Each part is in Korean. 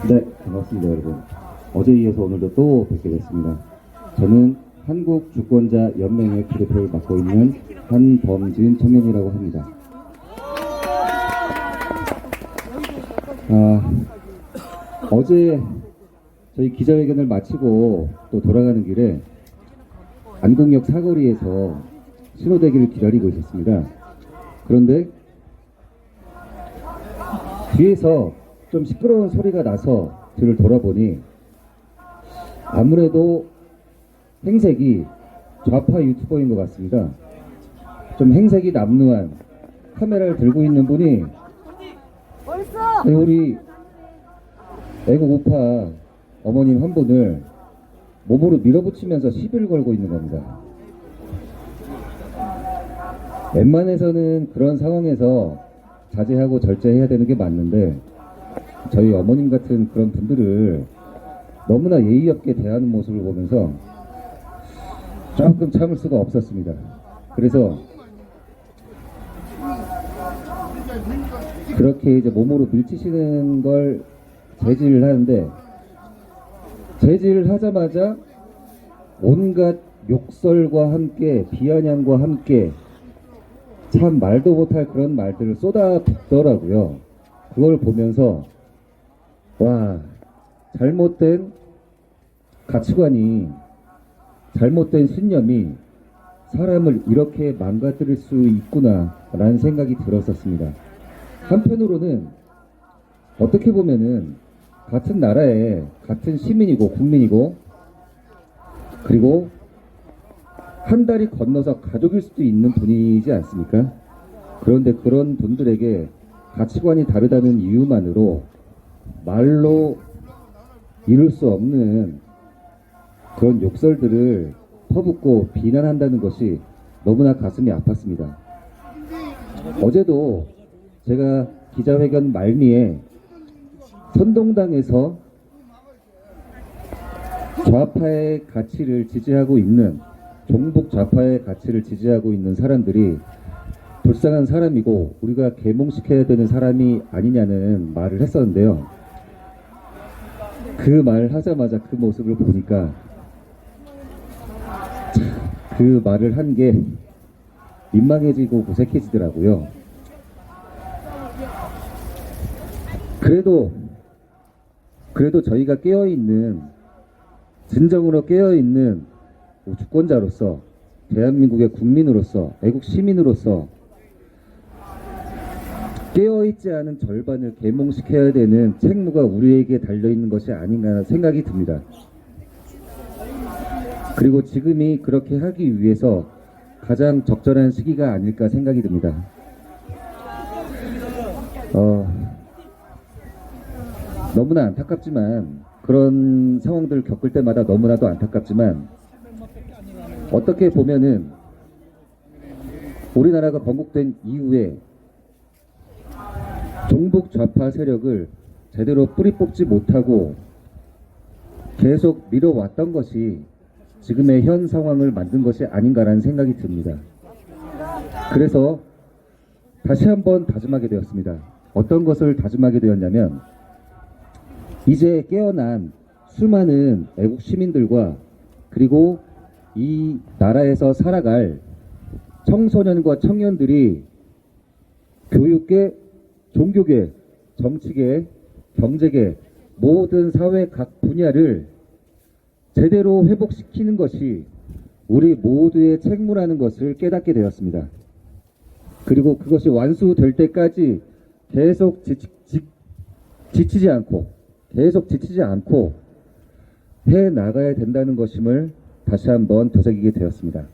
네, 반갑습니다, 여러분. 어제 이어서 오늘도 또 뵙게 됐습니다. 저는 한국주권자연맹의 부대표를 맡고 있는 한범진 청년이라고 합니다. 어제 저희 기자회견을 마치고 또 돌아가는 길에 안국역 사거리에서 신호대기를 기다리고 있었습니다. 그런데 뒤에서 좀 시끄러운 소리가 나서 뒤를 돌아보니 아무래도 행색이 좌파 유튜버인 것 같습니다. 좀 행색이 남루한 카메라를 들고 있는 분이 우리 애국 우파 어머님 한 분을 몸으로 밀어붙이면서 시비를 걸고 있는 겁니다. 웬만해서는 그런 상황에서 자제하고 절제해야 되는 게 맞는데 저희 어머님 같은 그런 분들을 너무나 예의 없게 대하는 모습을 보면서 조금 참을 수가 없었습니다. 그래서 그렇게 이제 몸으로 밀치시는 걸 제지를 하는데, 제지를 하자마자 온갖 욕설과 함께 비아냥과 함께 참 말도 못할 그런 말들을 쏟아붓더라고요. 그걸 보면서 와, 잘못된 가치관이, 잘못된 신념이 사람을 이렇게 망가뜨릴 수 있구나 라는 생각이 들었었습니다. 한편으로는 어떻게 보면은 같은 나라에 같은 시민이고 국민이고, 그리고 한 다리 건너서 가족일 수도 있는 분이지 않습니까? 그런데 그런 분들에게 가치관이 다르다는 이유만으로 말로 이룰 수 없는 그런 욕설들을 퍼붓고 비난한다는 것이 너무나 가슴이 아팠습니다. 어제도 제가 기자회견 말미에 선동당에서 좌파의 가치를 지지하고 있는, 종북 좌파의 가치를 지지하고 있는 사람들이 불쌍한 사람이고 우리가 계몽시켜야 되는 사람이 아니냐는 말을 했었는데요. 그 말 하자마자 그 모습을 보니까 그 말을 한 게 민망해지고 고색해지더라고요. 그래도 저희가 깨어있는, 진정으로 깨어있는 주권자로서, 대한민국의 국민으로서, 애국 시민으로서 깨어있지 않은 절반을 계몽시켜야 되는 책무가 우리에게 달려있는 것이 아닌가 생각이 듭니다. 그리고 지금이 그렇게 하기 위해서 가장 적절한 시기가 아닐까 생각이 듭니다. 너무나 안타깝지만, 그런 상황들을 겪을 때마다 너무나도 안타깝지만, 어떻게 보면은 우리나라가 건국된 이후에 종북 좌파 세력을 제대로 뿌리 뽑지 못하고 계속 밀어왔던 것이 지금의 현 상황을 만든 것이 아닌가라는 생각이 듭니다. 그래서 다시 한번 다짐하게 되었습니다. 어떤 것을 다짐하게 되었냐면, 이제 깨어난 수많은 애국 시민들과, 그리고 이 나라에서 살아갈 청소년과 청년들이 교육계, 종교계, 정치계, 경제계, 모든 사회 각 분야를 제대로 회복시키는 것이 우리 모두의 책무라는 것을 깨닫게 되었습니다. 그리고 그것이 완수될 때까지 계속 지치지 않고 해 나가야 된다는 것임을 다시 한번 되새기게 되었습니다.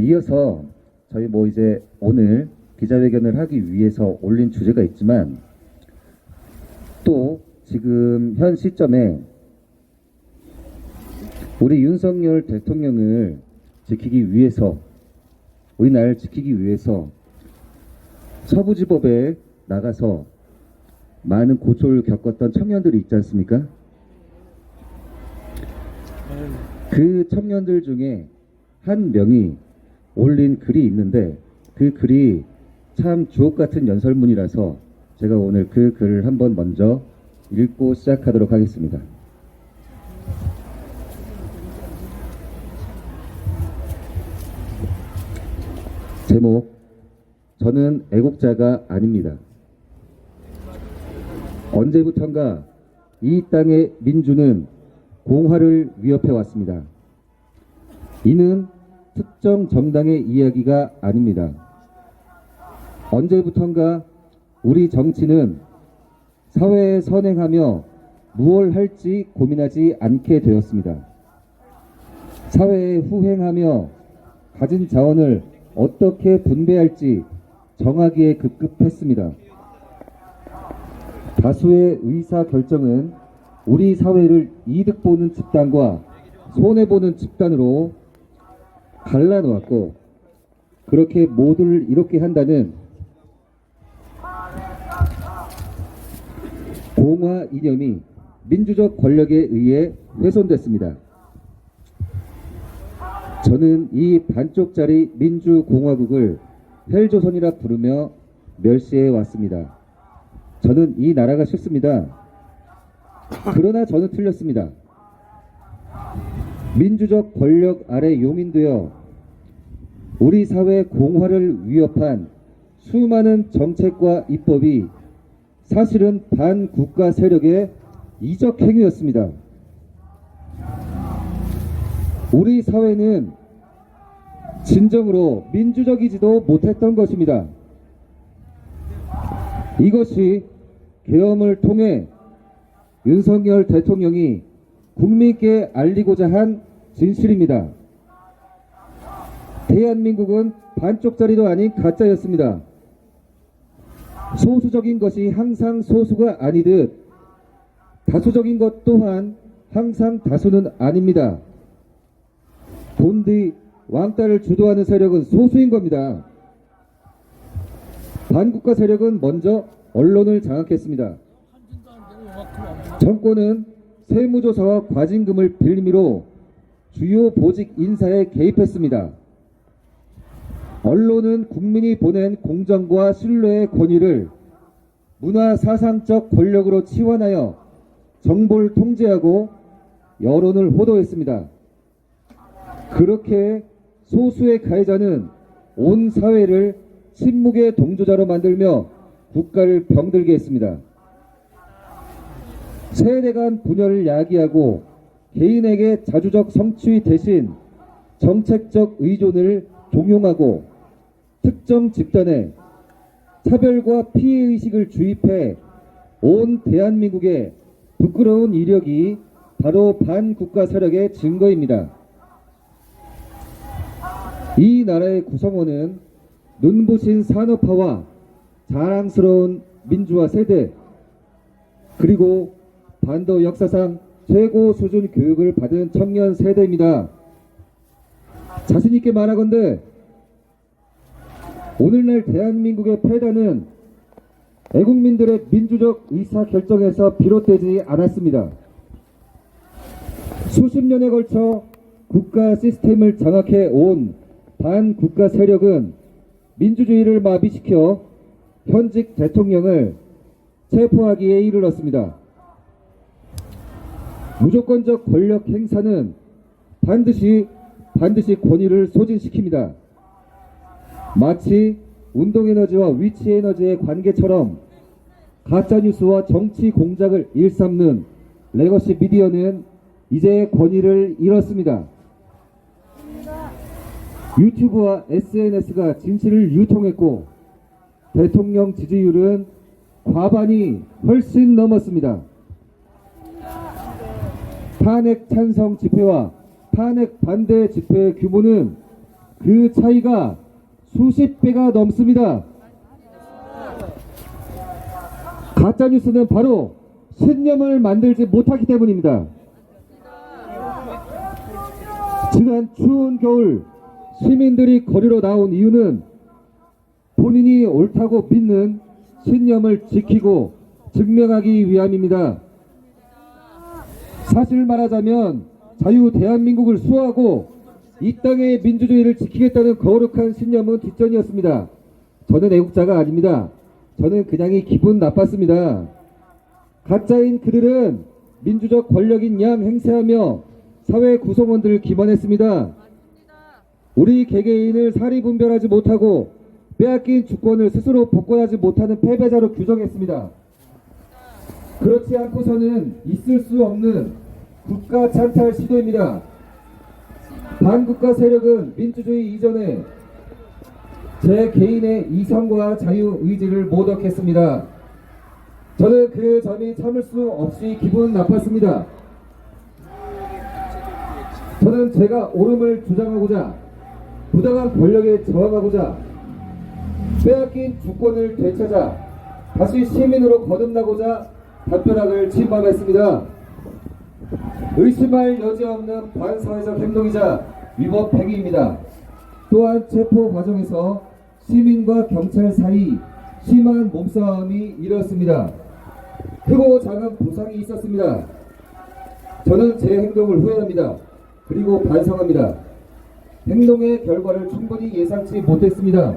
이어서 저희 이제 오늘 기자회견을 하기 위해서 올린 주제가 있지만, 또 지금 현 시점에 우리 윤석열 대통령을 지키기 위해서, 우리나라를 지키기 위해서 서부지법에 나가서 많은 고초를 겪었던 청년들이 있지 않습니까? 그 청년들 중에 한 명이 올린 글이 있는데, 그 글이 참 주옥같은 연설문이라서 제가 오늘 그 글을 한번 먼저 읽고 시작하도록 하겠습니다. 제목, 저는 애국자가 아닙니다. 언제부턴가 이 땅의 민주는 공화를 위협해 왔습니다. 이는 특정 정당의 이야기가 아닙니다. 언제부턴가 우리 정치는 사회에 선행하며 무엇을 할지 고민하지 않게 되었습니다. 사회에 후행하며 가진 자원을 어떻게 분배할지 정하기에 급급했습니다. 다수의 의사결정은 우리 사회를 이득 보는 집단과 손해보는 집단으로 갈라놓았고, 그렇게 모두를 이롭게 한다는 공화 이념이 민주적 권력에 의해 훼손됐습니다. 저는 이 반쪽짜리 민주공화국을 헬조선이라 부르며 멸시해 왔습니다. 저는 이 나라가 싫습니다. 그러나 저는 틀렸습니다. 민주적 권력 아래 용인되어 우리 사회 공화를 위협한 수많은 정책과 입법이 사실은 반국가 세력의 이적 행위였습니다. 우리 사회는 진정으로 민주적이지도 못했던 것입니다. 이것이 계엄을 통해 윤석열 대통령이 국민께 알리고자 한 진실입니다. 대한민국은 반쪽짜리도 아닌 가짜였습니다. 소수적인 것이 항상 소수가 아니듯 다수적인 것 또한 항상 다수는 아닙니다. 본디 왕따를 주도하는 세력은 소수인 겁니다. 반국가 세력은 먼저 언론을 장악했습니다. 정권은 세무조사와 과징금을 빌미로 주요 보직 인사에 개입했습니다. 언론은 국민이 보낸 공정과 신뢰의 권위를 문화사상적 권력으로 치환하여 정보를 통제하고 여론을 호도했습니다. 그렇게 소수의 가해자는 온 사회를 침묵의 동조자로 만들며 국가를 병들게 했습니다. 세대 간 분열을 야기하고 개인에게 자주적 성취 대신 정책적 의존을 종용하고 특정 집단에 차별과 피해의식을 주입해 온 대한민국의 부끄러운 이력이 바로 반국가 세력의 증거입니다. 이 나라의 구성원은 눈부신 산업화와 자랑스러운 민주화 세대, 그리고 반도 역사상 최고 수준 교육을 받은 청년 세대입니다. 자신있게 말하건대 오늘날 대한민국의 패단은 애국민들의 민주적 의사결정에서 비롯되지 않았습니다. 수십 년에 걸쳐 국가 시스템을 장악해 온 반국가 세력은 민주주의를 마비시켜 현직 대통령을 체포하기에 이르렀습니다. 무조건적 권력 행사는 반드시 권위를 소진시킵니다. 마치 운동에너지와 위치에너지의 관계처럼 가짜뉴스와 정치 공작을 일삼는 레거시 미디어는 이제 권위를 잃었습니다. 유튜브와 SNS가 진실을 유통했고 대통령 지지율은 과반이 훨씬 넘었습니다. 탄핵 찬성 집회와 탄핵 반대 집회의 규모는 그 차이가 수십 배가 넘습니다. 가짜뉴스는 바로 신념을 만들지 못하기 때문입니다. 지난 추운 겨울 시민들이 거리로 나온 이유는 본인이 옳다고 믿는 신념을 지키고 증명하기 위함입니다. 사실 말하자면 자유 대한민국을 수호하고 이 땅의 민주주의를 지키겠다는 거룩한 신념은 뒷전이었습니다. 저는 애국자가 아닙니다. 저는 그냥이 기분 나빴습니다. 가짜인 그들은 민주적 권력인 양 행세하며 사회 구성원들을 기만했습니다. 우리 개개인을 사리분별하지 못하고 빼앗긴 주권을 스스로 복권하지 못하는 패배자로 규정했습니다. 그렇지 않고서는 있을 수 없는 국가 찬탈 시도입니다. 반국가 세력은 민주주의 이전에 제 개인의 이성과 자유의지를 모독했습니다. 저는 그 점이 참을 수 없이 기분 나빴습니다. 저는 제가 옳음을 주장하고자 부당한 권력에 저항하고자 빼앗긴 주권을 되찾아 다시 시민으로 거듭나고자 담벼락을 침범했습니다. 의심할 여지 없는 반사회적 행동이자 위법 행위입니다. 또한 체포 과정에서 시민과 경찰 사이 심한 몸싸움이 일었습니다. 크고 작은 부상이 있었습니다. 저는 제 행동을 후회합니다. 그리고 반성합니다. 행동의 결과를 충분히 예상치 못했습니다.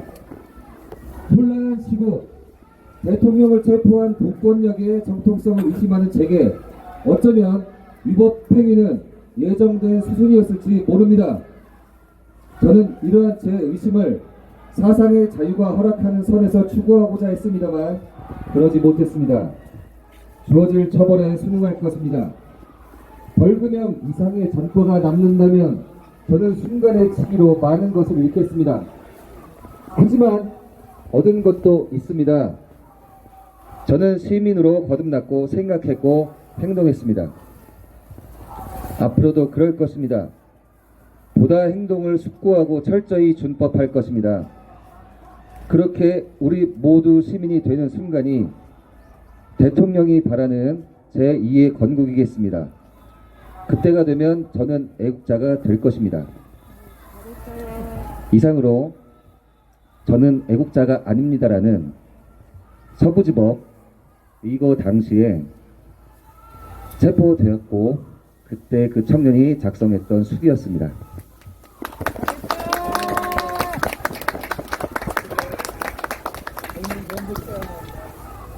혼란한 시국, 대통령을 체포한 복권력의 정통성을 의심하는 제게 어쩌면 위법 행위는 예정된 수순이었을지 모릅니다. 저는 이러한 제 의심을 사상의 자유가 허락하는 선에서 추구하고자 했습니다만 그러지 못했습니다. 주어질 처벌에 순응할 것입니다. 벌금형 이상의 전과가 남는다면 저는 순간의 치기로 많은 것을 잃겠습니다. 하지만 얻은 것도 있습니다. 저는 시민으로 거듭났고 생각했고 행동했습니다. 앞으로도 그럴 것입니다. 보다 행동을 숙고하고 철저히 준법할 것입니다. 그렇게 우리 모두 시민이 되는 순간이 대통령이 바라는 제2의 건국이겠습니다. 그때가 되면 저는 애국자가 될 것입니다. 이상으로 저는 애국자가 아닙니다라는 서부지법 이거 당시에 체포되었고 그때 그 청년이 작성했던 수기였습니다.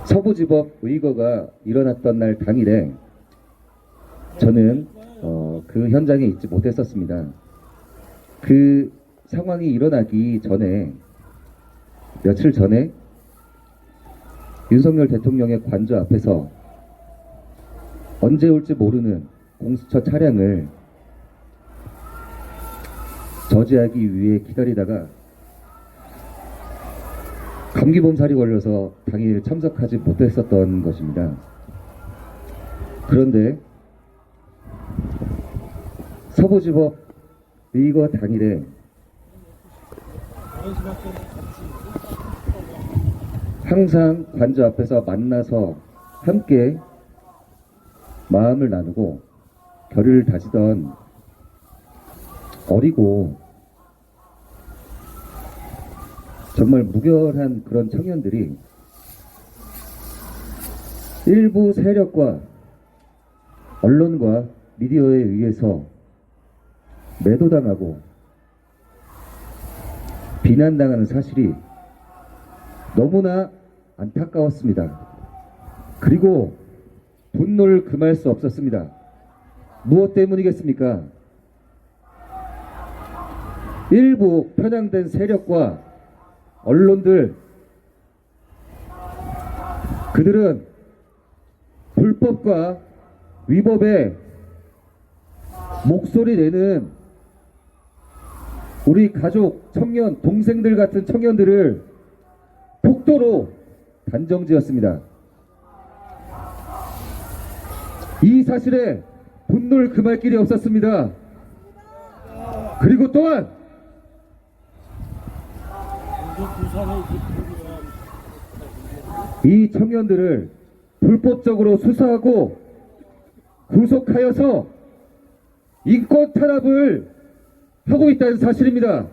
서부지법 의거가 일어났던 날 당일에 저는 그 현장에 있지 못했었습니다. 그 상황이 일어나기 전에 며칠 전에 윤석열 대통령의 관저 앞에서 언제 올지 모르는 공수처 차량을 저지하기 위해 기다리다가 감기 몸살이 걸려서 당일 참석하지 못했었던 것입니다. 그런데 서부지법 의거 당일에 항상 관저 앞에서 만나서 함께 마음을 나누고 결의를 다지던 어리고 정말 무결한 그런 청년들이 일부 세력과 언론과 미디어에 의해서 매도당하고 비난당하는 사실이 너무나 안타까웠습니다. 그리고 분노를 금할 수 없었습니다. 무엇 때문이겠습니까? 일부 편향된 세력과 언론들, 그들은 불법과 위법에 목소리 내는 우리 가족, 청년, 동생들 같은 청년들을 폭도로 단정지었습니다. 이 사실에 분노를 금할 길이 없었습니다. 그리고 또한 이 청년들을 불법적으로 수사하고 구속하여서 인권 탄압을 하고 있다는 사실입니다.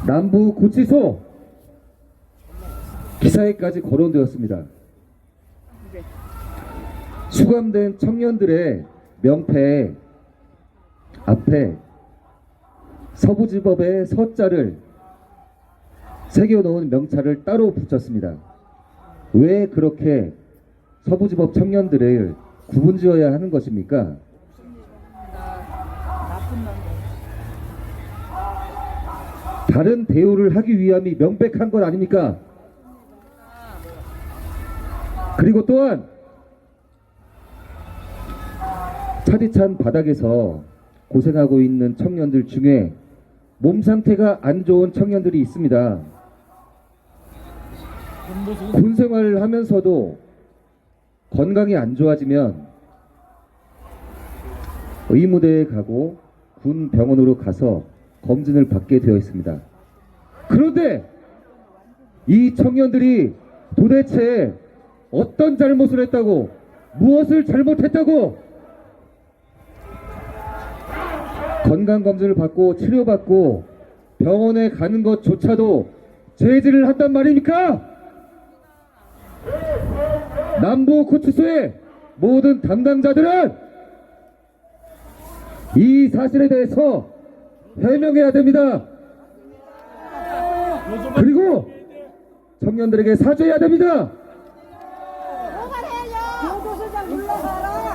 남부구치소 기사에까지 거론되었습니다. 수감된 청년들의 명패 앞에 서부지법의 서자를 새겨놓은 명찰을 따로 붙였습니다. 왜 그렇게 서부지법 청년들을 구분지어야 하는 것입니까? 다른 대우를 하기 위함이 명백한 것 아닙니까? 그리고 또한 차디찬 바닥에서 고생하고 있는 청년들 중에 몸 상태가 안 좋은 청년들이 있습니다. 군 생활을 하면서도 건강이 안 좋아지면 의무대에 가고 군 병원으로 가서 검진을 받게 되어 있습니다. 그런데 이 청년들이 도대체 어떤 잘못을 했다고, 무엇을 잘못했다고 건강검진을 받고 치료받고 병원에 가는 것조차도 제지를 한단 말입니까? 남부구치소의 모든 담당자들은 이 사실에 대해서 해명해야 됩니다. 그리고 청년들에게 사죄해야 됩니다.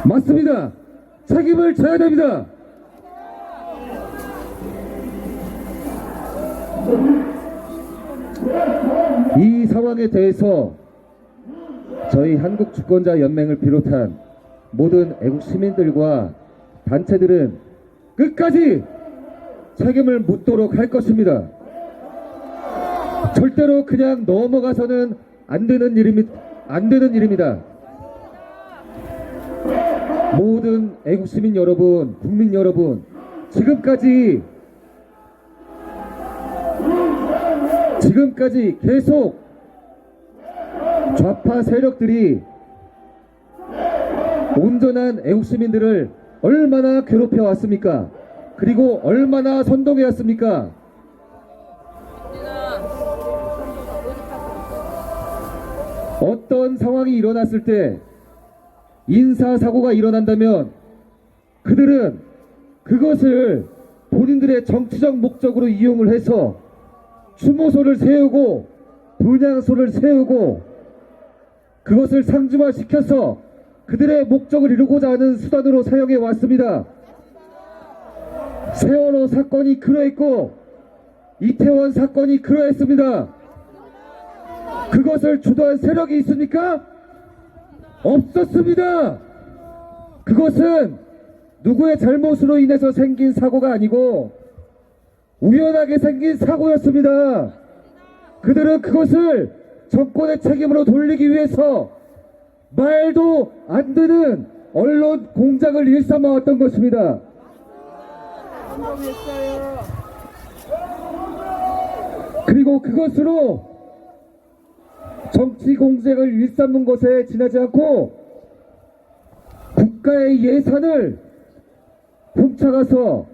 맞습니다. 책임을 져야 됩니다. 이 상황에 대해서 저희 한국주권자연맹을 비롯한 모든 애국 시민들과 단체들은 끝까지 책임을 묻도록 할 것입니다. 절대로 그냥 넘어가서는 안 되는 일입니다. 모든 애국 시민 여러분, 국민 여러분, 지금까지 계속 좌파 세력들이 온전한 애국 시민들을 얼마나 괴롭혀 왔습니까? 그리고 얼마나 선동해 왔습니까? 어떤 상황이 일어났을 때 인사사고가 일어난다면 그들은 그것을 본인들의 정치적 목적으로 이용을 해서 추모소를 세우고 분향소를 세우고 그것을 상중화시켜서 그들의 목적을 이루고자 하는 수단으로 사용해 왔습니다. 세월호 사건이 그러했고 이태원 사건이 그러했습니다. 그것을 주도한 세력이 있습니까? 없었습니다. 그것은 누구의 잘못으로 인해서 생긴 사고가 아니고 우연하게 생긴 사고였습니다. 그들은 그것을 정권의 책임으로 돌리기 위해서 말도 안 되는 언론 공작을 일삼아왔던 것입니다. 그리고 그것으로 정치 공작을 일삼는 것에 지나지 않고 국가의 예산을 훔쳐가서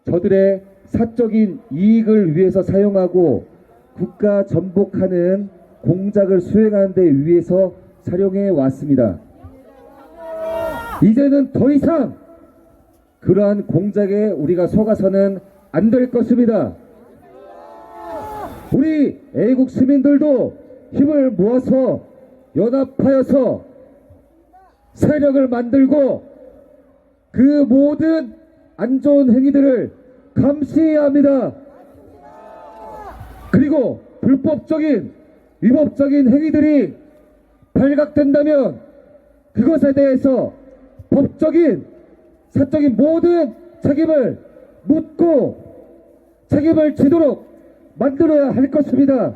저들의 사적인 이익을 위해서 사용하고 국가 전복하는 공작을 수행하는 데 위해서 사용해 왔습니다. 이제는 더 이상 그러한 공작에 우리가 속아서는 안 될 것입니다. 우리 애국 시민들도 힘을 모아서 연합하여서 세력을 만들고 그 모든 안 좋은 행위들을 감시해야 합니다. 그리고 불법적인 위법적인 행위들이 발각된다면 그것에 대해서 법적인 사적인 모든 책임을 묻고 책임을 지도록 만들어야 할 것입니다.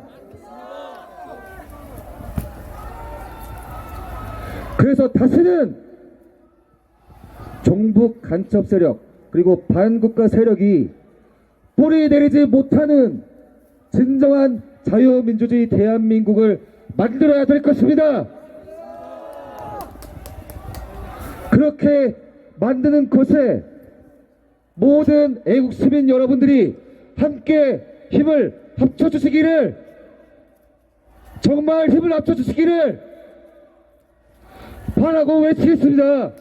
그래서 다시는 종북 간첩 세력 그리고 반국가 세력이 뿌리 내리지 못하는 진정한 자유민주주의 대한민국을 만들어야 될 것입니다. 그렇게 만드는 것에 모든 애국 시민 여러분들이 함께 힘을 합쳐주시기를, 정말 힘을 합쳐주시기를 바라고 외치겠습니다.